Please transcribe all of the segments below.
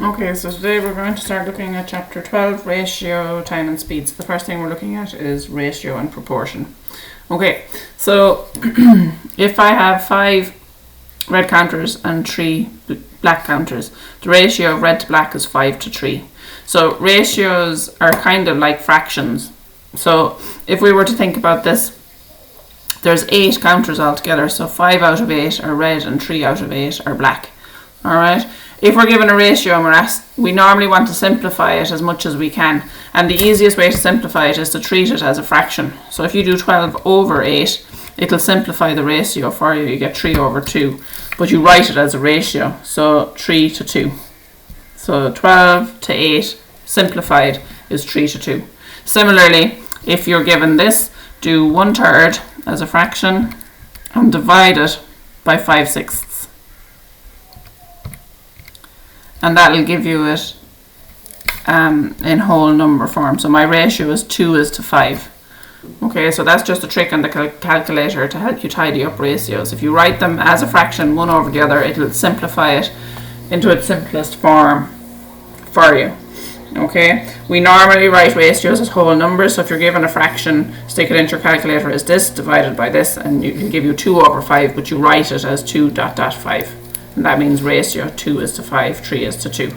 Okay, so today we're going to start looking at chapter 12, ratio, time and speed. So the first thing we're looking at is ratio and proportion. Okay, so if I have 5 red counters and 3 black counters, the ratio of red to black is 5 to 3. So ratios are kind of like fractions. So if we were to think about this, there's 8 counters altogether, so 5 out of 8 are red and 3 out of 8 are black. Alright, if we're given a ratio and we're asked, we normally want to simplify it as much as we can, and the easiest way to simplify it is to treat it as a fraction. So if you do 12 over 8, it'll simplify the ratio for you. You get 3 over 2, but you write it as a ratio, so 3 to 2. So 12 to 8 simplified is 3 to 2. Similarly, if you're given this, do 1/3 as a fraction and divide it by 5/6. And that'll give you it in whole number form. So my ratio is 2:5. Okay, so that's just a trick on the calculator to help you tidy up ratios. If you write them as a fraction, one over the other, it'll simplify it into its simplest form for you. Okay, we normally write ratios as whole numbers, so if you're given a fraction, stick it into your calculator as this divided by this, and it can give you 2/5, but you write it as 2.5. And that means ratio 2:5, 3:2.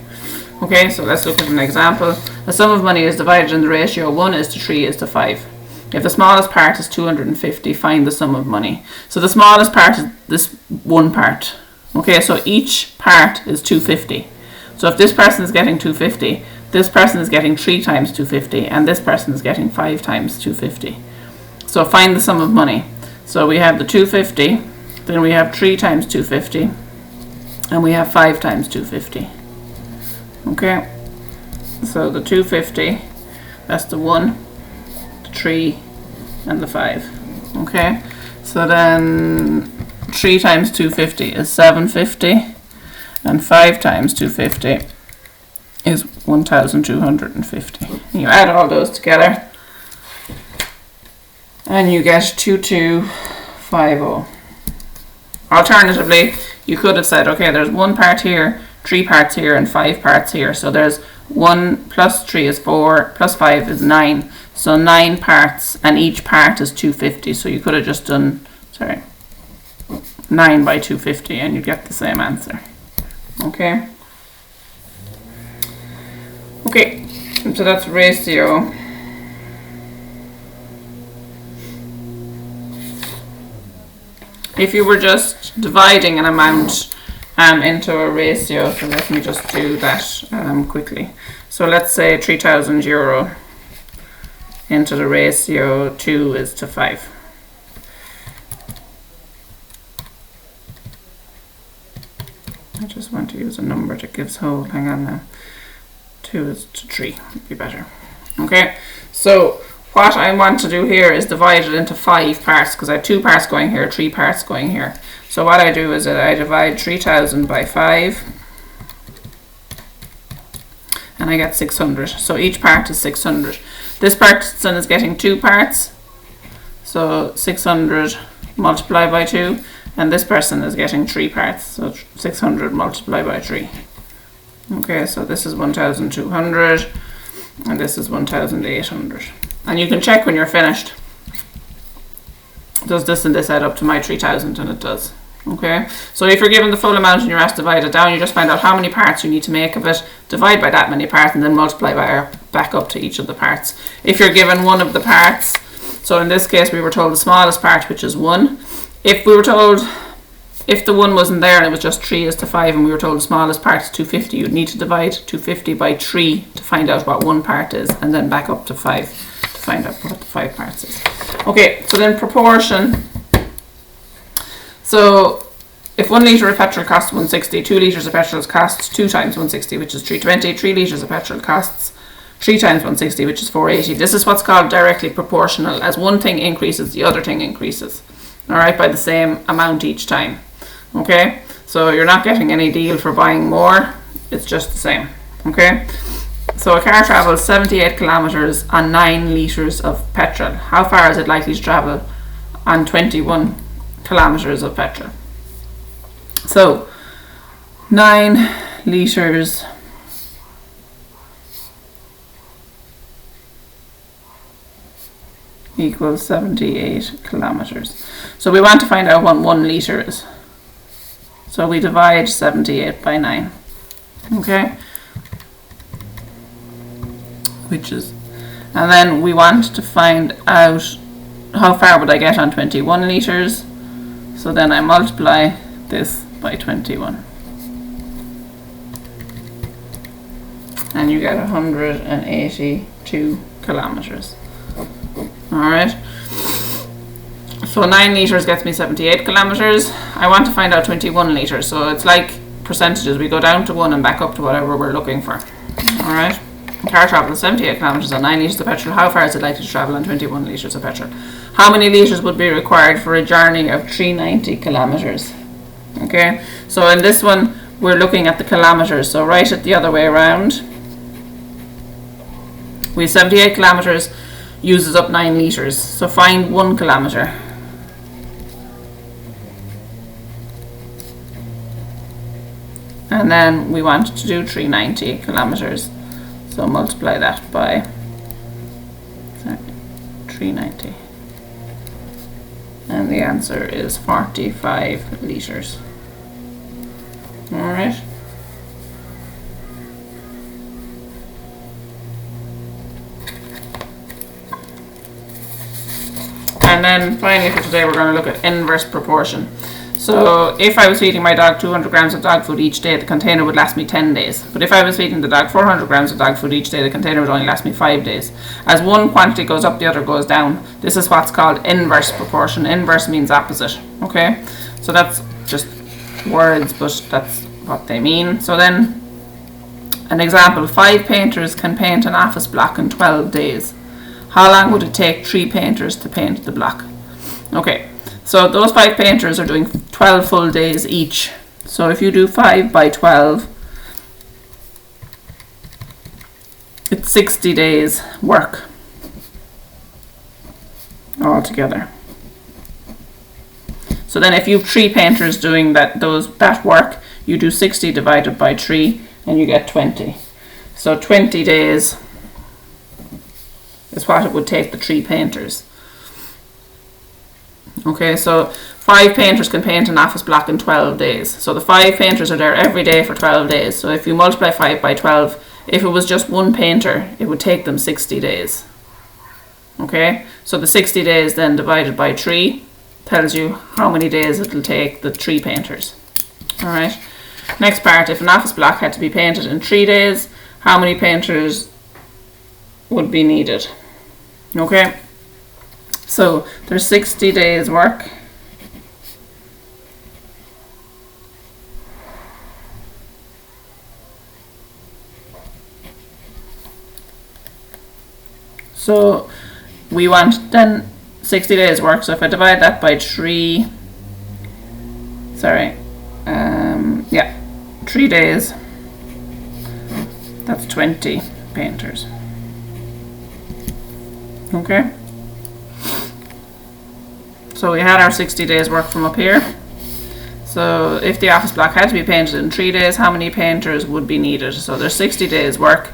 Okay, so let's look at an example. The sum of money is divided in the ratio 1:3:5. If the smallest part is 250, find the sum of money. So the smallest part is this one part. Okay, so each part is 250. So if this person is getting 250, this person is getting 3 times 250, and this person is getting 5 times 250. So find the sum of money. So we have the 250, then we have 3 times 250, and we have 5 times 250. Okay, so the 250, that's the 1, the 3, and the 5. Okay, so then 3 times 250 is 750, and 5 times 250 is 1250. You add all those together and you get 2250. Alternatively, you could have said, okay, there's 1 part here, 3 parts here, and 5 parts here. So there's 1 plus 3 is 4, plus 5 is 9. So 9 parts, and each part is 250. So you could have just done, 9 by 250, and you'd get the same answer. Okay. Okay, so that's ratio. If you were just dividing an amount into a ratio, so let me just do that quickly. So let's say €3,000 into the ratio 2:5. I just want to use a number that gives whole. Hang on now. 2:3 would be better. Okay, so what I want to do here is divide it into 5 parts, because I have 2 parts going here, 3 parts going here. So what I do is that I divide 3,000 by 5, and I get 600. So each part is 600. This person is getting 2 parts, so 600 multiplied by 2, and this person is getting 3 parts, so 600 multiplied by 3. Okay, so this is 1,200, and this is 1,800. And you can check when you're finished. Does this and this add up to my 3,000? And it does. Okay, so if you're given the full amount and you're asked to divide it down, you just find out how many parts you need to make of it, divide by that many parts, and then multiply by back up to each of the parts. If you're given one of the parts, so in this case we were told the smallest part, which is 1. If we were told, if the 1 wasn't there and it was just 3:5, and we were told the smallest part is 250, you'd need to divide 250 by 3 to find out what 1 part is, and then back up to 5 to find out what the 5 parts is. Okay, so then proportion. So if 1 litre of petrol costs 160, 2 litres of petrol costs 2 times 160, which is 320. 3 litres of petrol costs 3 times 160, which is 480. This is what's called directly proportional. As one thing increases, the other thing increases. Alright, by the same amount each time. Okay, so you're not getting any deal for buying more, it's just the same. Okay, so a car travels 78 kilometers on 9 litres of petrol. How far is it likely to travel on 21 kilometers of petrol? So 9 litres equals 78 kilometers. So we want to find out what 1 litre is. So we divide 78 by 9. Okay? Which is, and then we want to find out how far would I get on 21 litres. So then I multiply this by 21. And you get 182 kilometers. Alright. So 9 litres gets me 78 kilometers. I want to find out 21 litres. So it's like percentages. We go down to 1 and back up to whatever we're looking for. Alright. Car travels 78 kilometers on 9 litres of petrol. How far is it likely to travel on 21 litres of petrol? How many litres would be required for a journey of 390 kilometers? Okay. So in this one, we're looking at the kilometers. So write it the other way around. We have 78 kilometers, uses up 9 litres. So find 1 kilometre. And then we want to do 390 kilometers. So multiply that by 390. And the answer is 45 litres. Alright. And then finally for today we're going to look at inverse proportion. So if I was feeding my dog 200 grams of dog food each day, the container would last me 10 days. But if I was feeding the dog 400 grams of dog food each day, the container would only last me 5 days. As one quantity goes up, the other goes down. This is what's called inverse proportion. Inverse means opposite. Okay? So that's just words, but that's what they mean. So then, an example, 5 painters can paint an office block in 12 days. How long would it take 3 painters to paint the block? Okay, so those 5 painters are doing 12 full days each. So if you do 5 by 12, it's 60 days work altogether. So then if you have 3 painters doing that work, you do 60 divided by 3 and you get 20. So 20 days is what it would take the 3 painters. Okay, so 5 painters can paint an office block in 12 days. So the 5 painters are there every day for 12 days. So if you multiply 5 by 12, if it was just one painter, it would take them 60 days. Okay, so the 60 days then divided by 3 tells you how many days it will take the 3 painters. Alright, next part, if an office block had to be painted in 3 days, how many painters would be needed? Okay, so there's 60 days work. So we want then 60 days work. So if I divide that by 3, 3 days, that's 20 painters. Okay, so we had our 60 days work from up here. So if the office block had to be painted in 3 days, how many painters would be needed? So there's 60 days work.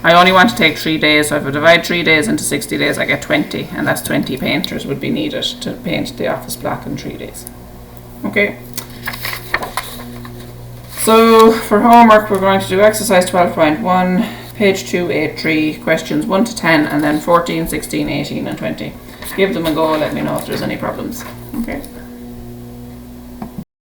I only want to take 3 days, so if I divide 3 days into 60 days, I get 20, and that's 20 painters would be needed to paint the office block in 3 days. Okay. So for homework, we're going to do exercise 12.1, page 283, questions 1 to 10, and then 14, 16, 18, and 20. Give them a go, let me know if there's any problems. Okay.